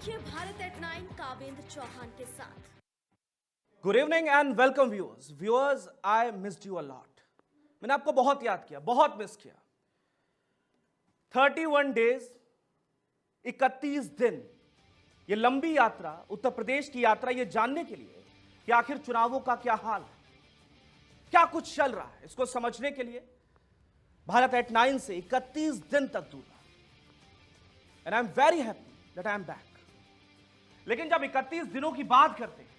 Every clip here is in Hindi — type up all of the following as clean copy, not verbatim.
देखिए भारत एट 9 कावेंद्र चौहान के साथ। Good evening and welcome viewers I missed you a lot. मैंने आपको बहुत याद किया, बहुत मिस किया। 31 डेज, 31 दिन, ये लंबी यात्रा, उत्तर प्रदेश की यात्रा, ये जानने के लिए कि आखिर चुनावों का क्या हाल है, क्या कुछ चल रहा है, इसको समझने के लिए भारत एट 9 से 31 दिन तक दूर रहा। And I am very happy that I am back. लेकिन जब 31 दिनों की बात करते हैं,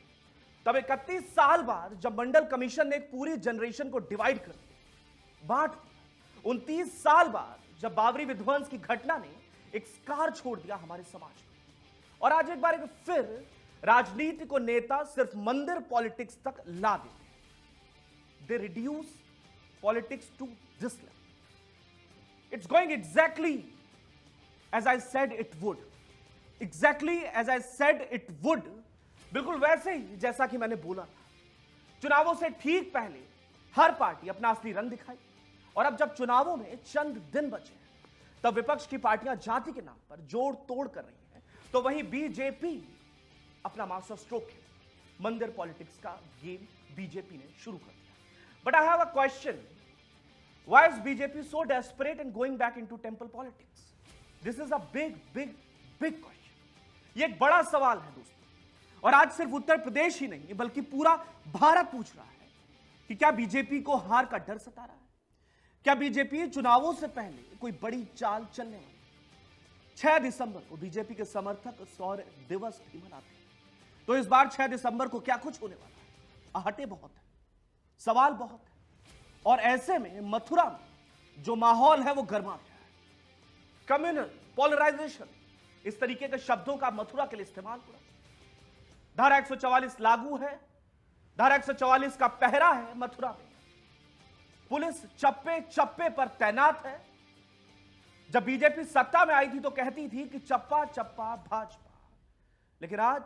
तब 31 साल बाद जब मंडल कमीशन ने एक पूरी जनरेशन को डिवाइड कर दिया, बांट दिया, 29 साल बाद जब बाबरी विध्वंस की घटना ने एक स्कार छोड़ दिया हमारे समाज में, और आज एक बार फिर राजनीति को नेता सिर्फ मंदिर पॉलिटिक्स तक ला देते हैं। They reduce politics to this level. It's going exactly as I said it would. Exactly as I said it would. बिल्कुल वैसे ही जैसा कि मैंने बोला था। चुनावों से ठीक पहले हर पार्टी अपना असली रंग दिखाई, और अब जब चुनावों में चंद दिन बचे हैं, तब विपक्ष की पार्टियां जाति के नाम पर जोड़ तोड़ कर रही हैं, तो वहीं बीजेपी अपना मास्टर स्ट्रोक है, मंदिर पॉलिटिक्स का गेम बीजेपी ने शुरू कर दिया। But I have a question, why is BJP so desperate and going back into temple politics? This is a big big big question. ये एक बड़ा सवाल है दोस्तों, और आज सिर्फ उत्तर प्रदेश ही नहीं बल्कि पूरा भारत पूछ रहा है कि क्या बीजेपी को हार का डर सता रहा है? क्या बीजेपी चुनावों से पहले कोई बड़ी चाल चलने वाली है? 6 दिसंबर को बीजेपी के समर्थक शौर्य दिवस भी मनाते हैं, तो इस बार 6 दिसंबर को क्या कुछ होने वाला है? आहटे बहुत है, सवाल बहुत है, और ऐसे में मथुरा में जो माहौल है वो गर्मा गया है। कम्युनल पोलराइजेशन, इस तरीके के शब्दों का मथुरा के लिए इस्तेमाल हुआ। धारा 144 लागू है, धारा 144 का पहरा है मथुरा में। पुलिस चप्पे चप्पे पर तैनात है। जब बीजेपी सत्ता में आई थी तो कहती थी कि चप्पा चप्पा भाजपा, लेकिन आज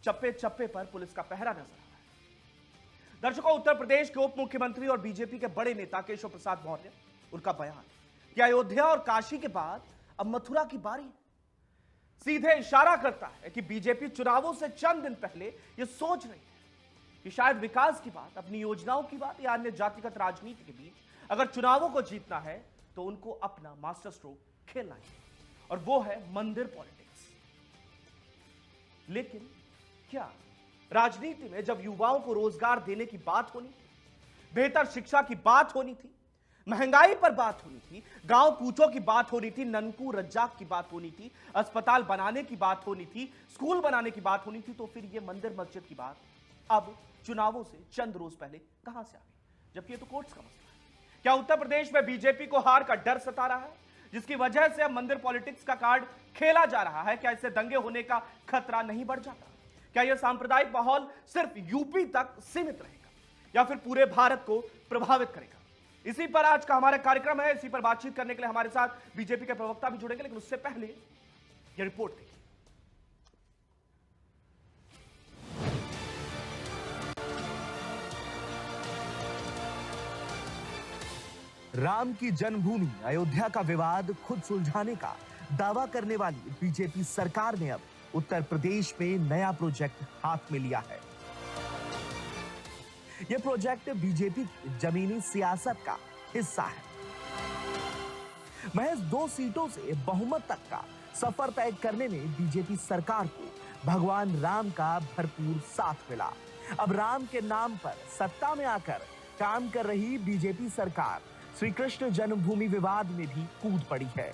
चप्पे चप्पे पर पुलिस का पहरा नजर आ रहा है। दर्शकों, उत्तर प्रदेश के उप मुख्यमंत्री और बीजेपी के बड़े नेता केशव प्रसाद मौर्य, उनका बयान कि अयोध्या और काशी के बाद अब मथुरा की बारी है, सीधे इशारा करता है कि बीजेपी चुनावों से चंद दिन पहले यह सोच रही है कि शायद विकास की बात, अपनी योजनाओं की बात या अन्य जातिगत राजनीति के बीच अगर चुनावों को जीतना है तो उनको अपना मास्टर स्ट्रोक खेलना है, और वो है मंदिर पॉलिटिक्स। लेकिन क्या राजनीति में जब युवाओं को रोजगार देने की बात होनी थी, बेहतर शिक्षा की बात होनी थी, महंगाई पर बात होनी थी, गांव कूचों की बात होनी थी, ननकू रज्जाक की बात होनी थी, अस्पताल बनाने की बात होनी थी, स्कूल बनाने की बात होनी थी, तो फिर ये मंदिर मस्जिद की बात अब चुनावों से चंद रोज पहले कहां से आ गई? जबकि ये तो कोर्ट्स का मसला है। क्या उत्तर प्रदेश में बीजेपी को हार का डर सता रहा है, जिसकी वजह से अब मंदिर पॉलिटिक्स का कार्ड खेला जा रहा है? क्या इससे दंगे होने का खतरा नहीं बढ़ जाता? क्या यह सांप्रदायिक माहौल सिर्फ यूपी तक सीमित रहेगा या फिर पूरे भारत को प्रभावित करेगा? इसी पर आज का हमारा कार्यक्रम है। इसी पर बातचीत करने के लिए हमारे साथ बीजेपी के प्रवक्ता भी जुड़ेंगे, लेकिन उससे पहले यह रिपोर्ट देखिए। राम की जन्मभूमि अयोध्या का विवाद खुद सुलझाने का दावा करने वाली बीजेपी सरकार ने अब उत्तर प्रदेश में नया प्रोजेक्ट हाथ में लिया है। यह प्रोजेक्ट बीजेपी की जमीनी सियासत का हिस्सा है। महज 2 सीटों से बहुमत तक का सफर तय करने में बीजेपी सरकार को भगवान राम का भरपूर साथ मिला। अब राम के नाम पर सत्ता में आकर काम कर रही बीजेपी सरकार श्री कृष्ण जन्मभूमि विवाद में भी कूद पड़ी है।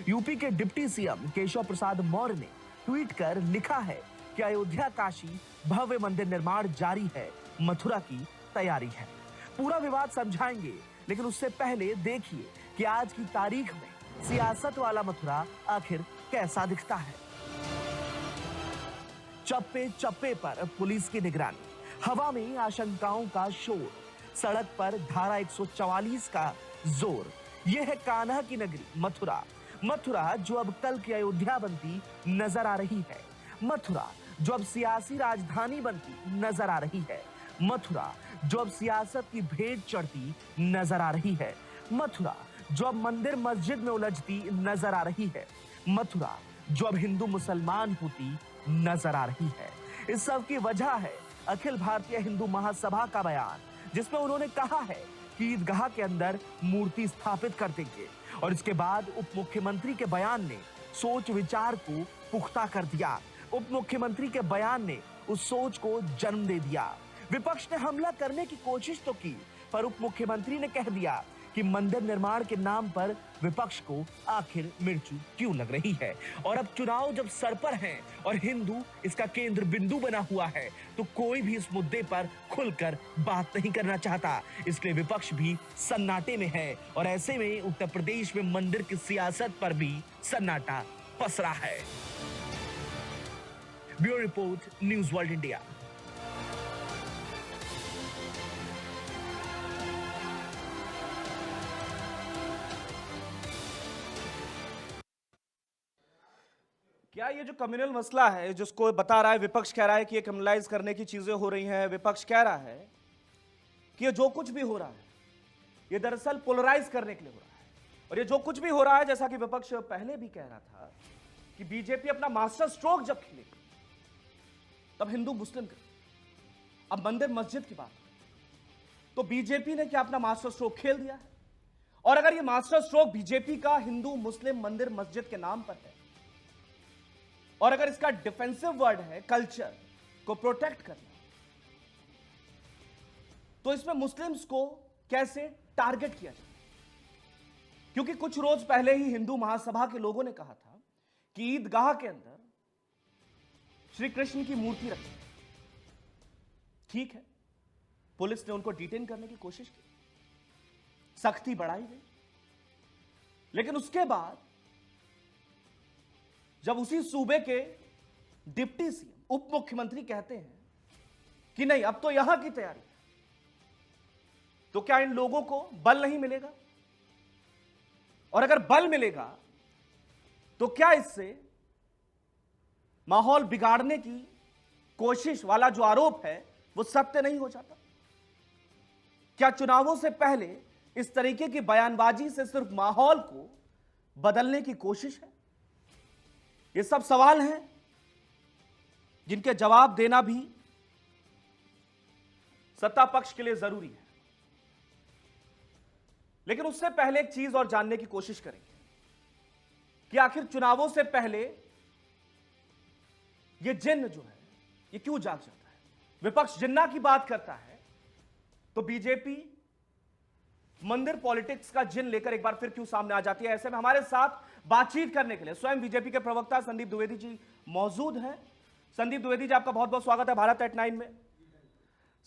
यूपी के डिप्टी सीएम केशव प्रसाद मौर्य ने ट्वीट कर लिखा है कि अयोध्या काशी भव्य मंदिर निर्माण जारी है, मथुरा की तैयारी है। पूरा विवाद समझाएंगे, लेकिन उससे पहले देखिए कि आज की तारीख में सियासत वाला मथुरा आखिर कैसा दिखता है। चप्पे चप्पे पर पुलिस की निगरानी, हवा में आशंकाओं का शोर, सड़क पर धारा 144 का जोर। यह है कान्हा की नगरी मथुरा। मथुरा जो अब कल की अयोध्या बनती नजर आ रही है। मथुरा जो अब सियासी राजधानी बनती नजर आ रही है। मथुरा जो अब सियासत की भेंट चढ़ती नजर आ रही है। मथुरा जो अब मंदिर मस्जिद में उलझती नजर आ रही है। मथुरा जो अब हिंदू मुसलमान होती नजर आ रही है। इस सब की वजह है अखिल भारतीय हिंदू महासभा का बयान, जिसमें उन्होंने कहा है कि ईदगाह के अंदर मूर्ति स्थापित कर देंगे। और इसके बाद उप मुख्यमंत्री के बयान ने सोच विचार को पुख्ता कर दिया। उप मुख्यमंत्री के बयान ने उस सोच को जन्म दे दिया। विपक्ष ने हमला करने की कोशिश तो की, पर उप मुख्यमंत्री ने कह दिया कि मंदिर निर्माण के नाम पर विपक्ष को आखिर मिर्चू क्यों लग रही है। और अब चुनाव जब सर पर हैं और हिंदू इसका केंद्र बिंदु बना हुआ है, तो कोई भी इस मुद्दे पर खुलकर बात नहीं करना चाहता। इसलिए विपक्ष भी सन्नाटे में है और ऐसे में उत्तर प्रदेश में मंदिर की सियासत पर भी सन्नाटा पसरा है। Bureau report, news world India. क्या ये जो कम्युनल मसला है, जिसको बता रहा है विपक्ष, कह रहा है कि ये कम्युनलाइज करने की चीजें हो रही हैं, विपक्ष कह रहा है कि ये जो कुछ भी हो रहा है ये दरअसल पोलराइज करने के लिए हो रहा है। और ये जो कुछ भी हो रहा है, जैसा कि विपक्ष पहले भी कह रहा था कि बीजेपी अपना मास्टर स्ट्रोक जब खेलेगी तब हिंदू मुस्लिम कर, अब मंदिर मस्जिद की बात है तो बीजेपी ने क्या अपना मास्टर स्ट्रोक खेल दिया है। और अगर ये मास्टर स्ट्रोक बीजेपी का हिंदू मुस्लिम मंदिर मस्जिद के नाम पर है, और अगर इसका डिफेंसिव वर्ड है कल्चर को प्रोटेक्ट करना, तो इसमें मुस्लिम्स को कैसे टारगेट किया जाए। क्योंकि कुछ रोज पहले ही हिंदू महासभा के लोगों ने कहा था कि ईदगाह के अंदर श्री कृष्ण की मूर्ति रखी। ठीक है, पुलिस ने उनको डिटेन करने की कोशिश की, सख्ती बढ़ाई गई, लेकिन उसके बाद जब उसी सूबे के डिप्टी सीएम उप मुख्यमंत्री कहते हैं कि नहीं अब तो यहां की तैयारी है, तो क्या इन लोगों को बल नहीं मिलेगा? और अगर बल मिलेगा तो क्या इससे माहौल बिगाड़ने की कोशिश वाला जो आरोप है वो सत्य नहीं हो जाता? क्या चुनावों से पहले इस तरीके की बयानबाजी से सिर्फ माहौल को बदलने की कोशिश है? ये सब सवाल हैं जिनके जवाब देना भी सत्ता पक्ष के लिए जरूरी है। लेकिन उससे पहले एक चीज और जानने की कोशिश करेंगे कि आखिर चुनावों से पहले ये जिन्न जो है ये क्यों जाग जाता है। विपक्ष जिन्ना की बात करता है तो बीजेपी मंदिर पॉलिटिक्स का जिन लेकर एक बार फिर क्यों सामने आ जाती है। ऐसे में हमारे साथ बातचीत करने के लिए स्वयं बीजेपी के प्रवक्ता संदीप द्विवेदी जी मौजूद हैं। संदीप द्विवेदी जी, आपका बहुत बहुत स्वागत है भारत एट 9 में।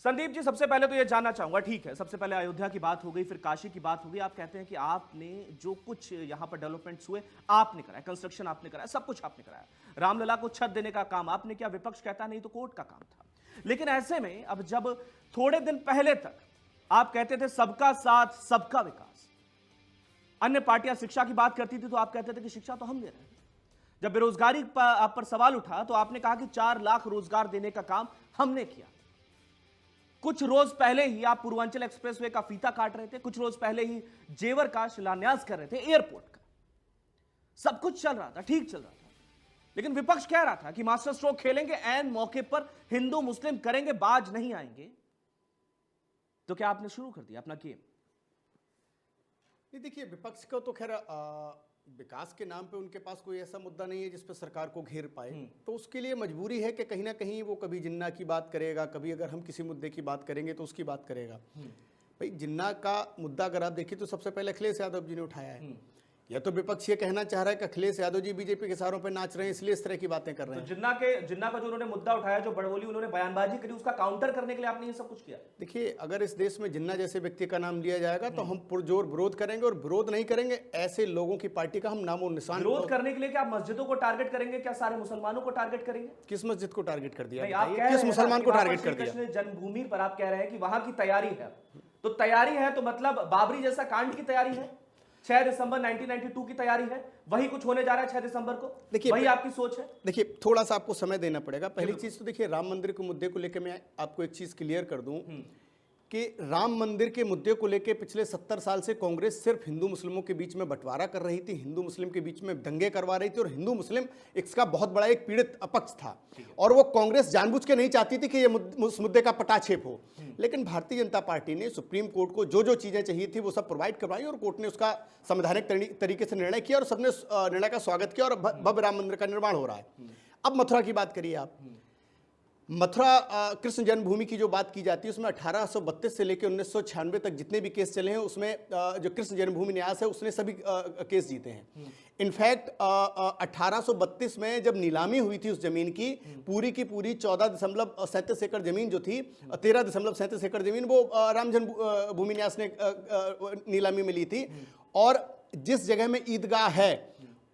संदीप जी, सबसे पहले तो ये जानना चाहूंगा, ठीक है, सबसे पहले अयोध्या की बात हो गई, फिर काशी की बात हो गई। आप कहते हैं कि आपने जो कुछ यहां पर डेवलपमेंट्स हुए आपने कराया, कंस्ट्रक्शन आपने कराया, सब कुछ आपने कराया, रामलला को छत देने का काम आपने किया, विपक्ष कहता नहीं तो कोर्ट का काम था। लेकिन ऐसे में अब जब थोड़े दिन पहले तक आप कहते थे सबका साथ सबका विकास, अन्य पार्टियां शिक्षा की बात करती थी तो आप कहते थे कि शिक्षा तो हम दे रहे हैं। जब बेरोजगारी आप पर सवाल उठा तो आपने कहा कि 4 लाख रोजगार देने का काम हमने किया। कुछ रोज पहले ही आप पूर्वांचल एक्सप्रेसवे का फीता काट रहे थे, कुछ रोज पहले ही जेवर का शिलान्यास कर रहे थे, एयरपोर्ट का। सब कुछ चल रहा था, ठीक चल रहा था, लेकिन विपक्ष कह रहा था कि मास्टर स्ट्रोक खेलेंगे, ऐन मौके पर हिंदू मुस्लिम करेंगे, बाज नहीं आएंगे। तो क्या आपने शुरू कर दिया अपना गेम? नहीं, देखिए, विपक्ष को तो खैर विकास के नाम पे उनके पास कोई ऐसा मुद्दा नहीं है जिस पे सरकार को घेर पाए। तो उसके लिए मजबूरी है कि कहीं ना कहीं वो कभी जिन्ना की बात करेगा, कभी अगर हम किसी मुद्दे की बात करेंगे तो उसकी बात करेगा। भाई, जिन्ना का मुद्दा अगर आप देखिए तो सबसे पहले अखिलेश यादव जी ने उठाया है। या तो विपक्ष ये कहना चाह रहा है कि अखिलेश यादव जी बीजेपी के सहारों पर नाच रहे हैं, इसलिए इस तरह की बातें कर रहे हैं। तो जिन्ना का जो उन्होंने मुद्दा उठाया, जो बड़बोली उन्होंने बयानबाजी करी, उसका काउंटर करने के लिए आपने ये सब कुछ किया। देखिए, अगर इस देश में जिन्ना जैसे व्यक्ति का नाम लिया जाएगा तो हम पुरजोर विरोध करेंगे, और विरोध नहीं करेंगे ऐसे लोगों की पार्टी का हम नामो निशान। विरोध करने के लिए क्या मस्जिदों को टारगेट करेंगे? क्या सारे मुसलमानों को टारगेट करेंगे? किस मस्जिद को टारगेट कर दिया? किस मुसलमान को टारगेट कर दिया? जन्मभूमि पर आप कह रहे हैं कि वहां की तैयारी है, तो तैयारी है तो मतलब बाबरी जैसा कांड की तैयारी है, 6 दिसंबर 1992 की तैयारी है, वही कुछ होने जा रहा है 6 दिसंबर को। देखिए, वही आपकी सोच है? देखिए, थोड़ा सा आपको समय देना पड़ेगा। पहली चीज तो देखिए, राम मंदिर के मुद्दे को लेकर मैं आपको एक चीज क्लियर कर दूं कि राम मंदिर के मुद्दे को लेकर पिछले 70 साल से कांग्रेस सिर्फ हिंदू मुस्लिमों के बीच में बंटवारा कर रही थी, हिंदू मुस्लिम के बीच में दंगे करवा रही थी और हिंदू मुस्लिम इसका बहुत बड़ा एक पीड़ित अपक्ष था और वो कांग्रेस जानबूझ के नहीं चाहती थी कि ये उस मुद्दे का पटाक्षेप हो। लेकिन भारतीय जनता पार्टी ने सुप्रीम कोर्ट को जो जो चीजें चाहिए थी वो सब प्रोवाइड करवाई और कोर्ट ने उसका संवैधानिक तरीके से निर्णय किया और सबने निर्णय का स्वागत किया और भव्य राम मंदिर का निर्माण हो रहा है। अब मथुरा की बात करिए आप। मथुरा कृष्ण जन्मभूमि की जो बात की जाती है उसमें 1832 से लेकर 1996 तक जितने भी केस चले हैं उसमें जो कृष्ण जन्मभूमि न्यास है उसने सभी केस जीते हैं। इनफैक्ट 1832 में जब नीलामी हुई थी उस जमीन की पूरी 14.37 एकड़ जमीन जो थी 13.37 एकड़ जमीन वो राम जन्मभूमि न्यास ने नीलामी में ली थी और जिस जगह में ईदगाह है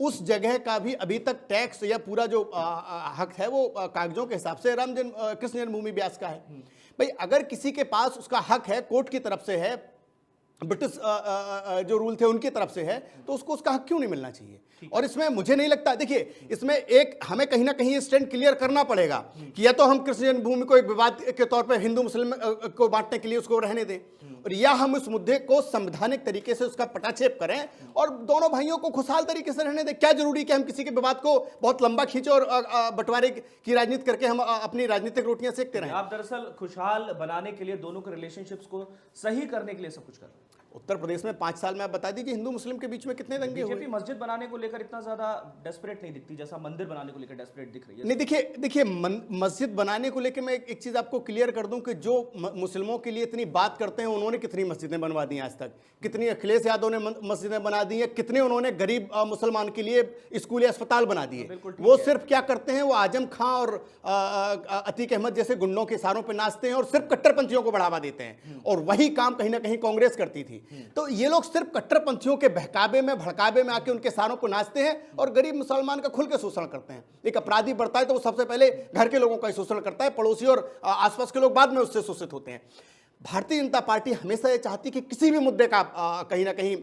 उस जगह का भी अभी तक टैक्स या पूरा जो हक है वो कागजों के हिसाब से कृष्ण जन्मभूमि व्यास का है। भाई अगर किसी के पास उसका हक है कोर्ट की तरफ से है, ब्रिटिश जो रूल थे उनकी तरफ से है, तो उसको उसका हक क्यों नहीं मिलना चाहिए। और इसमें मुझे नहीं लगता, देखिए इसमें एक हमें कहीं ना कहीं स्टैंड क्लियर करना पड़ेगा कि या तो हम कृष्ण जन्मभूमि को एक विवाद के तौर पर हिंदू मुस्लिम को बांटने के लिए उसको रहने दें और या हम उस मुद्दे को संवैधानिक तरीके से उसका पटाक्षेप करें और दोनों भाइयों को खुशहाल तरीके से रहने दें। क्या जरूरी कि हम किसी के विवाद को बहुत लंबा खींचे और बंटवारे की राजनीति करके हम अपनी राजनीतिक रोटियां सेकते रहें। आप दरअसल खुशहाल बनाने के लिए, दोनों के रिलेशनशिप्स को सही करने के लिए सब कुछ कर रहे हैं। उत्तर प्रदेश में 5 साल में आप बता दीजिए हिंदू मुस्लिम के बीच में कितने दंगे हुए। बीजेपी मस्जिद बनाने को लेकर इतना ज्यादा डेस्परेट नहीं दिखती जैसा मंदिर बनाने को लेकर डेस्परेट दिख रही है। नहीं देखिए मस्जिद बनाने को लेकर मैं एक चीज आपको क्लियर कर दूं कि जो मुस्लिमों के लिए इतनी बात करते हैं उन्होंने कितनी मस्जिदें बनवा दी आज तक, कितनी अखिलेश यादव ने मस्जिदें बना दी हैं, कितने उन्होंने गरीब मुसलमान के लिए स्कूल या अस्पताल बना दिए। वो सिर्फ क्या करते हैं, वो आजम खां और अतीक अहमद जैसे गुंडों के इशारों पर नाचते हैं और सिर्फ कट्टरपंथियों को बढ़ावा देते हैं और वही काम कहीं ना कहीं कांग्रेस करती थी। तो ये लोग सिर्फ कट्टरपंथियों के बहकावे में भड़कावे में आके उनके सारों को नाचते हैं और गरीब मुसलमान का खुल के शोषण करते हैं। एक अपराधी बढ़ता है तो वो सबसे पहले घर के लोगों का शोषण करता है, पड़ोसी और आसपास के लोग बाद में उससे शोषित होते हैं। भारतीय जनता पार्टी हमेशा ये चाहती कि किसी भी मुद्दे का कहीं ना कहीं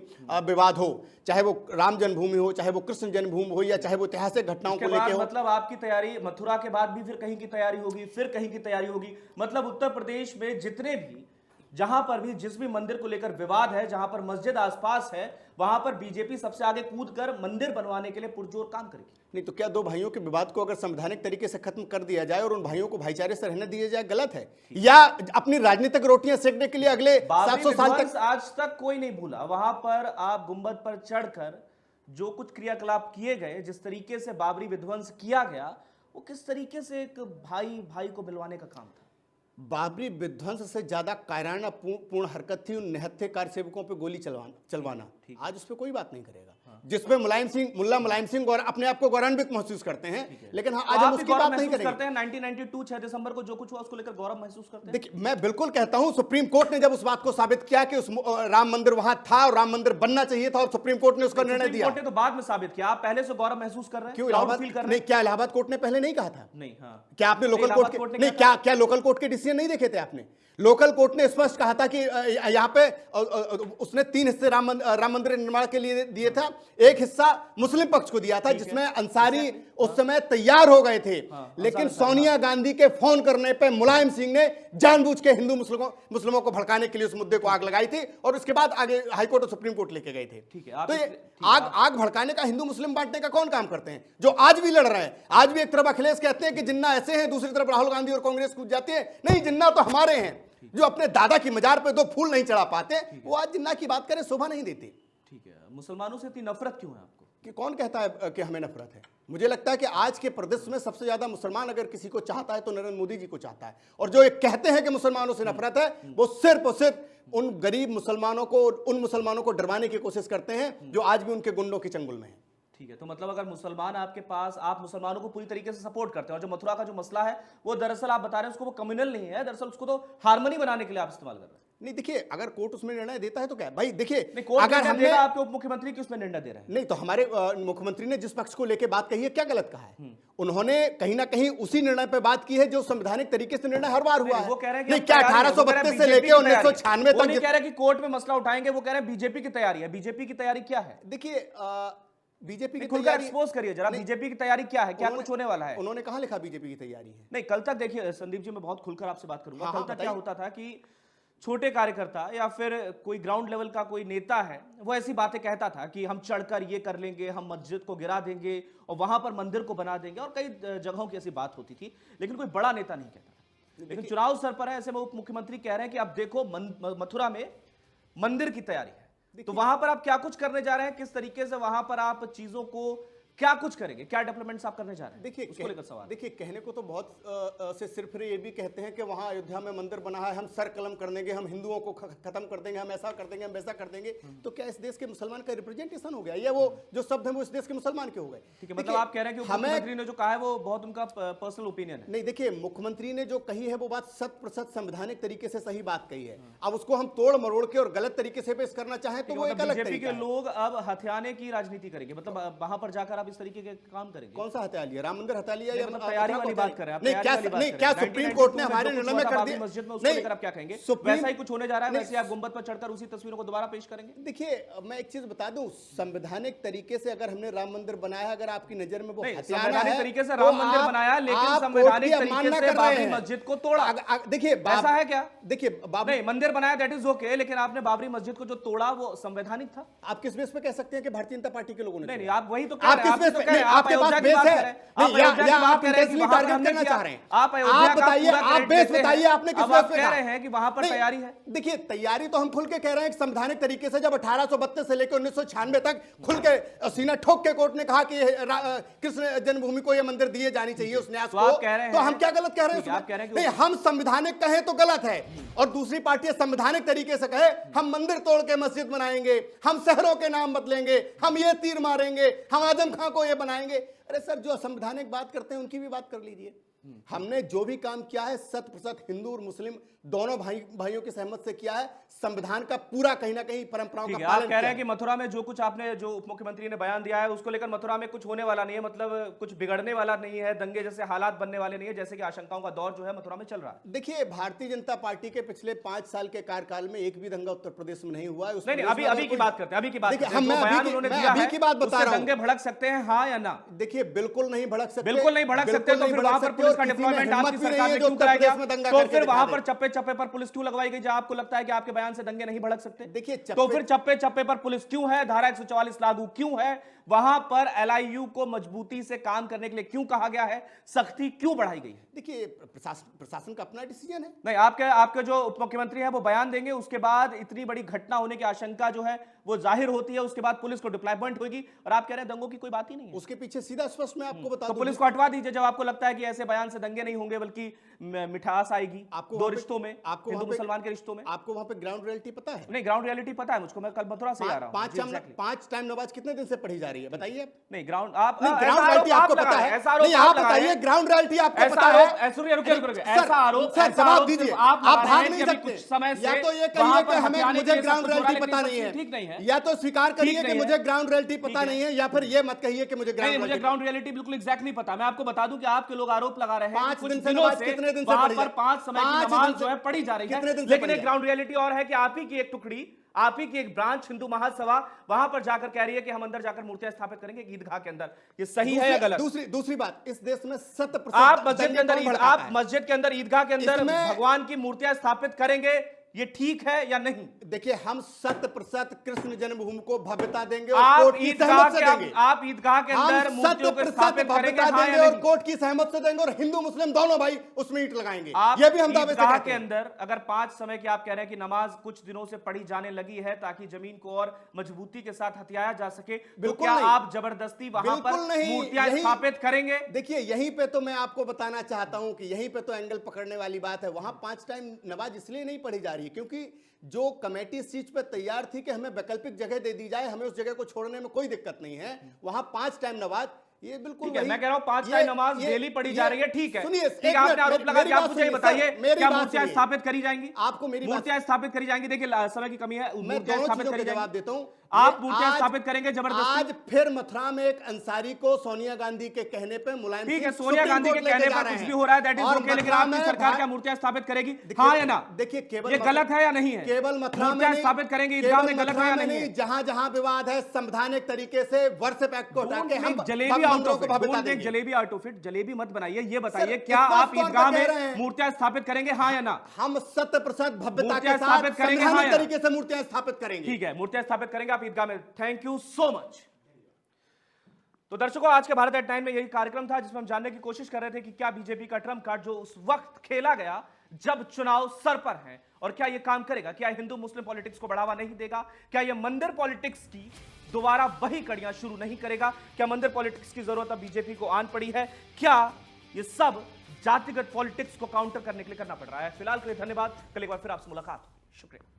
विवाद हो, चाहे वो राम जन्मभूमि हो, चाहे वो कृष्ण जन्मभूमि हो या चाहे वो ऐतिहासिक घटनाओं को लेकर हो। मतलब आपकी तैयारी मथुरा के बाद भी फिर कहीं की तैयारी होगी, फिर कहीं की तैयारी होगी। मतलब उत्तर प्रदेश में जितने भी, जहां पर भी जिस भी मंदिर को लेकर विवाद है, जहां पर मस्जिद आसपास है, वहां पर बीजेपी सबसे आगे कूदकर मंदिर बनवाने के लिए पुरजोर काम करेगी। नहीं तो क्या दो भाइयों के विवाद को अगर संवैधानिक तरीके से खत्म कर दिया जाए और उन भाइयों को भाईचारे से रहने दिया जाए, गलत है? या अपनी राजनीतिक रोटियां सेकने के लिए अगले 700 साल तक? आज तक कोई नहीं भूला वहां पर आप गुंबद पर चढ़कर जो कुछ क्रियाकलाप किए गए, जिस तरीके से बाबरी विध्वंस किया गया, वो किस तरीके से एक भाई को मिलवाने का काम था। बाबरी विध्वंस से ज्यादा कायराना पूर्ण हरकत थी उन निहत्थे कार सेवकों पे गोली चलवाना। आज उस पर कोई बात नहीं करेगा। जिसमें मुल्ला मुलायम सिंह अपने आप को गौरवान्वित महसूस करते हैं, लेकिन आज हम उसकी बात नहीं करेंगे। 1992 6 दिसंबर को जो कुछ हुआ उसको लेकर गौरव महसूस करते हैं। देखिए मैं बिल्कुल कहता हूं, सुप्रीम कोर्ट ने जब उस बात को साबित किया कि उस राम मंदिर वहां था और राम मंदिर बनना चाहिए था और सुप्रीम कोर्ट ने उसका निर्णय दिया। कोर्ट ने तो बाद में साबित किया, आप पहले से गौरव महसूस कर रहे हैं। क्यों क्या इलाहाबाद कोर्ट ने पहले नहीं कहा था? नहीं। क्या आपने लोकल कोर्ट नहीं, क्या लोकल कोर्ट के डिसीजन नहीं देखे थे आपने? लोकल कोर्ट ने स्पष्ट कहा था कि यहाँ पे उसने 3 हिस्से राम मंदिर निर्माण के लिए दिए था। एक हिस्सा मुस्लिम पक्ष को दिया था जिसमें अंसारी उस समय तैयार हो गए थे, लेकिन सोनिया गांधी के फोन करने पे मुलायम सिंह ने जानबूझ के हिंदू मुस्लिमों को भड़काने के लिए उस मुद्दे को आग लगाई थी और उसके बाद आगे हाईकोर्ट और सुप्रीम कोर्ट लेके गए थे। तो ये आग भड़काने का, हिंदू मुस्लिम बांटने का कौन काम करते हैं? जो आज भी लड़ रहे हैं। आज भी एक तरफ अखिलेश कहते हैं कि जिन्ना ऐसे हैं, दूसरी तरफ राहुल गांधी और कांग्रेस कूद जाते हैं। नहीं, जिन्ना तो हमारे हैं। जो अपने दादा की मजार पे 2 फूल नहीं चढ़ा पाते, वो आज जिन्ना की बात करें शोभा नहीं देती। ठीक है, मुसलमानों से इतनी नफरत क्यों है आपको? कि कौन कहता है कि हमें नफरत है? मुझे लगता है कि आज के प्रदेश में सबसे ज्यादा मुसलमान अगर किसी को चाहता है तो नरेंद्र मोदी जी को चाहता है। और जो एक कहते हैं कि मुसलमानों से नफरत है, वो सिर्फ और सिर्फ उन गरीब मुसलमानों को, उन मुसलमानों को डरवाने की कोशिश करते हैं जो आज भी उनके गुंडों के चंगुल में है। ठीक है, तो मतलब अगर मुसलमान आपके पास, आप मुसलमानों को पूरी तरीके से सपोर्ट करते हैं और जो मथुरा का जो मसला है वो दरअसल आप बता रहे हैं उसको वो कम्युनल नहीं है, दरअसल उसको तो हार्मनी बनाने के लिए आप इस्तेमाल कर रहे हैं। नहीं देखिए, अगर कोर्ट उसमें निर्णय देता है तो क्या भाई, देखिए अगर हमने आपके उप मुख्यमंत्री की उसमें निर्णय दे रहे हैं, नहीं तो हमारे मुख्यमंत्री ने जिस पक्ष को लेकर बात कही है, क्या गलत कहा है? उन्होंने कहीं ना कहीं उसी निर्णय पर बात की है जो संवैधानिक तरीके से निर्णय हर बार हुआ है। वो कह रहे हैं कि क्या 1832 से लेकर 1996 तक नहीं कह रहे कि कोर्ट में मसला उठाएंगे, वो कह रहे हैं बीजेपी की तैयारी है। बीजेपी की तैयारी क्या है? देखिए बीजेपी की खुलकर एक्सपोज करिए जरा, बीजेपी की तैयारी क्या है, क्या कुछ होने वाला है? उन्होंने कहां लिखा बीजेपी की तैयारी है? नहीं, कल तक देखिए संदीप जी, मैं बहुत खुलकर आपसे बात करूंगा। कल तक क्या होता था कि छोटे कार्यकर्ता या फिर कोई ग्राउंड लेवल का कोई नेता है, वो ऐसी बातें कहता था कि हम चढ़कर ये कर लेंगे, हम मस्जिद को गिरा देंगे और वहां पर मंदिर को बना देंगे, और कई जगहों की ऐसी बात होती थी, लेकिन कोई बड़ा नेता नहीं कहता था। लेकिन चुनाव सर पर है, ऐसे में उप मुख्यमंत्री कह रहे हैं कि अब देखो मथुरा में मंदिर की तैयारी है, तो वहां पर आप क्या कुछ करने जा रहे हैं, किस तरीके से वहां पर आप चीजों को क्या कुछ करेंगे, क्या डेवलपमेंट आप करने जा रहे हैं? देखिए उसको लेकर सवाल। देखिए, कहने को तो बहुत से सिर्फ ये भी कहते हैं कि वहां अयोध्या में मंदिर बना है, हम सर कलम कर देंगे, हम हिंदुओं को खत्म कर देंगे, हम ऐसा कर देंगे, हम वैसा कर देंगे। तो क्या इस देश के मुसलमान का रिप्रेजेंटेशन हो गया, या वो जो शब्द है वो इस देश के मुसलमान के हो गए? ठीक है, मतलब आप कह रहे हैं कि मुख्यमंत्री ने जो कहा है वो बहुत उनका पर्सनल ओपिनियन है। नहीं, देखिए, मुख्यमंत्री ने जो कही है वो बात 100% संवैधानिक तरीके से सही बात कही है। अब उसको हम तोड़ मरोड़ के और गलत तरीके से पेश करना चाहें तो वो एक अलग बीजेपी तरीका के है। लोग अब हथियाने की राजनीति करेंगे, मतलब वहां पर जाकर आप इस तरीके के काम करेंगे? कौन सा हत्या लिया? राम मंदिर हत्या लिया या मतलब तैयारी वाली बात कर रहे हैं? नहीं, क्या सुप्रीम कोर्ट ने हमारे निर्णय में कर दिया? मस्जिद में उसको लेकर आप क्या कहेंगे? वैसा ही कुछ होने जा रहा है, वैसे आप गुंबद पर चढ़कर उसी तस्वीरों को दोबारा पेश करेंगे? देखिए, मैं एक चीज बता दूं, संवैधानिक तरीके से अगर हमने राम मंदिर बनाया, अगर आपकी नजर में वो हत्याना है, संवैधानिक तरीके से तो राम मंदिर बनाया, लेकिन संवैधानिक तरीके से बाबरी मस्जिद को तोड़ा। देखिए, ऐसा है क्या? देखिए, नहीं, मंदिर बनाया दैट इज ओके, लेकिन आपने बाबरी मस्जिद को जो तोड़ा वो संवैधानिक था? आप किस बेस पे कह सकते हैं कि भारतीय जनता पार्टी के लोगों ने? नहीं, आप वही तो आप किस बेस पे? आपके पास बेस है या आप इंटेंशनली टारगेट करना चाह रहे हैं? आप बताइए, आप बेस बताइए, आपने किस बेस पे कह रहे हैं कि वहां पर तैयारी है? देखिए, तैयारी तो हम खुल के कह रहे हैं कि संवैधानिक तरीके से जब 1832 से लेकर 1996 तक खुल के सीना ठोक के कोर्ट ने कहा कि कृष्ण जन्मभूमि को यह मंदिर दिए जानी चाहिए उस न्यास को, तो हम क्या गलत कह रहे हैं? नहीं, हम संवैधानिक कहें तो गलत है, और दूसरी पार्टी संवैधानिक तरीके से कहे हम मंदिर तोड़ के मस्जिद बनाएंगे, हम शहरों के नाम बदलेंगे, हम ये तीर मारेंगे, हम आजम खां को ये बनाएंगे। अरे सर, जो असंवैधानिक बात करते हैं उनकी भी बात कर लीजिए। हमने जो भी काम किया है 100% हिंदू और मुस्लिम दोनों भाइयों की सहमत से किया है, संविधान का पूरा कहीं ना कहीं परंपराओं का पालन आप कह रहे हैं कि मथुरा में जो कुछ आपने, जो उप मुख्यमंत्री ने बयान दिया है उसको लेकर मथुरा में कुछ होने वाला नहीं है, मतलब कुछ बिगड़ने वाला नहीं है, दंगे जैसे हालात बनने वाले नहीं है, जैसे कि आशंकाओं का दौर जो है मथुरा में चल रहा है। देखिए, भारतीय जनता पार्टी के पिछले 5 साल के कार्यकाल में एक भी दंगा उत्तर प्रदेश में नहीं हुआ है। नहीं, अभी की बात करते हैं, अभी की बात करते हैं। बयान उन्होंने दिया है, की बात बता रहा हूं, दंगे भड़क सकते हैं, हाँ या ना? देखिए, बिल्कुल नहीं भड़क सकते, बिल्कुल नहीं भड़क सकते, तो फिर वहां पर पुलिस का डिप्लॉयमेंट आपकी सरकार ने क्यों कराया गया? तो फिर वहां पर चप्पे चप्पे पर पुलिस क्यों लगवाई गई? आपको लगता है कि आपके बयान से दंगे नहीं भड़क सकते? देखिए, तो फिर चप्पे चप्पे पर पुलिस क्यों है? धारा 144 लागू क्यों है? वहां पर एलआईयू को मजबूती से काम करने के लिए क्यों कहा गया है? सख्ती क्यों बढ़ाई गई है? देखिए, प्रशासन का अपना डिसीजन है। नहीं, आपके जो उप मुख्यमंत्री हैं वो बयान देंगे, उसके बाद इतनी बड़ी घटना होने की आशंका जो है वो जाहिर होती है, उसके बाद पुलिस को डिप्लॉयमेंट होगी, और आप कह रहे हैं दंगों की कोई बात ही नहीं है। उसके पीछे सीधा स्पष्ट मैं आपको बता दूं, तो पुलिस को हटवा दीजिए जब आपको लगता है कि ऐसे बयान से दंगे नहीं होंगे, बल्कि मिठास आएगी आपको दो रिश्तों में, आपको हिंदू मुसलमान के रिश्तों में। आपको वहां पे ग्राउंड रियलिटी पता है? नहीं, ग्राउंड रियलिटी पता है मुझको, मैं कल मथुरा से आ रहा हूं। 5 टाइम नमाज कितने दिन से पढ़ी जा रही है, बताइए? नहीं, ग्राउंड आप ग्राउंड रियलिटी आपको पता है? नहीं, आप बताइए, ग्राउंड रियलिटी आपको पता है? ऐसा आरोप, सर जवाब दीजिए, आप भाग नहीं सकते। कुछ समय से या तो ये कहिए कि हमें मुझे ग्राउंड रियलिटी पता नहीं है, ठीक नहीं है, या तो स्वीकार करिए कि मुझे ग्राउंड रियलिटी पता नहीं है, या फिर ये मत कहिए कि मुझे ग्राउंड रियलिटी बिल्कुल एग्जैक्ट नहीं पता। मैं आपको बता दूं कि आपके लोग आरोप लगा रहे हैं 5 दिन से नमाज कितने दिन से वहां पर 5 समय की नमाज जो है पढ़ी जा रही है, लेकिन एक ग्राउंड रियलिटी और है कि आप ही की एक टुकड़ी, आप ही की एक ब्रांच हिंदू महासभा वहां पर जाकर कह रही है कि हम अंदर जाकर मूर्तियां स्थापित करेंगे ईदगाह के अंदर। ये सही है या गलत? दूसरी बात, इस देश में 100% आप मस्जिद के अंदर ईदगाह के अंदर भगवान की मूर्तियां स्थापित करेंगे, ये ठीक है या नहीं? देखिए, हम 100% कृष्ण जन्मभूमि को भव्यता देंगे और कोर्ट की सहमत से देंगे। आप ईदगाह के अंदर मूर्तियों को स्थापित करेंगे, हाँ या और नहीं? कोर्ट की सहमत से देंगे, और हिंदू मुस्लिम दोनों भाई उसमें ईंट लगाएंगे। ये भी हम दावे से कहते हैं। के अंदर अगर 5 समय की आप कह रहे हैं कि नमाज कुछ दिनों से पढ़ी जाने लगी है ताकि जमीन को और मजबूती के साथ हथियाया जा सके, तो क्या आप जबरदस्ती वहां पर मूर्तियां स्थापित करेंगे? देखिए, यहीं पे तो मैं आपको बताना चाहता हूं कि यहीं पे तो एंगल पकड़ने वाली बात है। वहां 5 टाइम नमाज इसलिए नहीं पढ़ी जा रही है क्योंकि जो कमेटी इस चीज पर तैयार थी कि हमें वैकल्पिक जगह दे दी जाए, हमें उस जगह को छोड़ने में कोई दिक्कत नहीं है। वहां 5 टाइम नमाज, ये बिल्कुल ठीक है, मैं कह रहा हूं 5 टाइम नमाज डेली पढ़ी जा रही है, ठीक है। सुनिए, ठीक, आपने आरोप लगा दिया, आप मुझे बताइए क्या मूर्तियां स्थापित करी जाएंगी? आपको मेरी मूर्तियां स्थापित करी जाएंगी? देखिए, समय की कमी है, मैं दोनों चीजों का जवाब देता हूं। आप मूर्तियां स्थापित करेंगे जबरदस्ती? आज फिर मथुरा में एक अंसारी को सोनिया गांधी के कहने पे मुलायम ठीक है, सिंह सोनिया सुप्रीम गांधी के कोर्ट लेके कहने जा पर रहे कुछ हैं। भी हो रहा है, दैट इज और ओके, लेकिन मथुरा आपकी में सरकार क्या मूर्तियां स्थापित करेगी? हाँ या ना? देखिए केवल ये गलत है या नहीं है? केवल मथुरा में मूर्तियां नहीं, स्थापित करेंगे ईदगाह में, केवल गलत है मथुरा या में नहीं है? जहां जहां विवाद है संवैधानिक तरीके से वर्षिप एक्ट को हटा के हम जलेबी आउट ऑफ भव्यता इट, देंगे। Jalebi out of it, jalebi मत बनाइए। ये बताइए सर, क्या स्पष्ट आप तौर पर ईदगाह कह रहे में हैं। मूर्तियां स्थापित करेंगे? हाँ या ना? हम 100% भव्यता के मूर्तियां साथ स्थापित करेंगे, हाँ संवैधानिक या? तरीके से मूर्तियां स्थापित करेंगे। ठीक है, मूर्तियां स्थापित करेंगे आप ईदगाह में। Thank you so much. तो दर्शकों, आज के भारत एट 9 में यही कार्यक्रम था जिसमें हम जानने की कोशिश कर रहे थे कि क्या बीजेपी का ट्रम्प कार्ड जो उस वक्त खेला गया जब चुनाव सर पर है, और क्या यह काम करेगा? क्या हिंदू मुस्लिम पॉलिटिक्स को बढ़ावा नहीं देगा? क्या यह मंदिर पॉलिटिक्स की दोबारा वही कड़ियां शुरू नहीं करेगा? क्या मंदिर पॉलिटिक्स की जरूरत अब बीजेपी को आन पड़ी है? क्या यह सब जातिगत पॉलिटिक्स को काउंटर करने के लिए करना पड़ रहा है? फिलहाल के लिए धन्यवाद। कल एक बार फिर आपसे मुलाकात। शुक्रिया।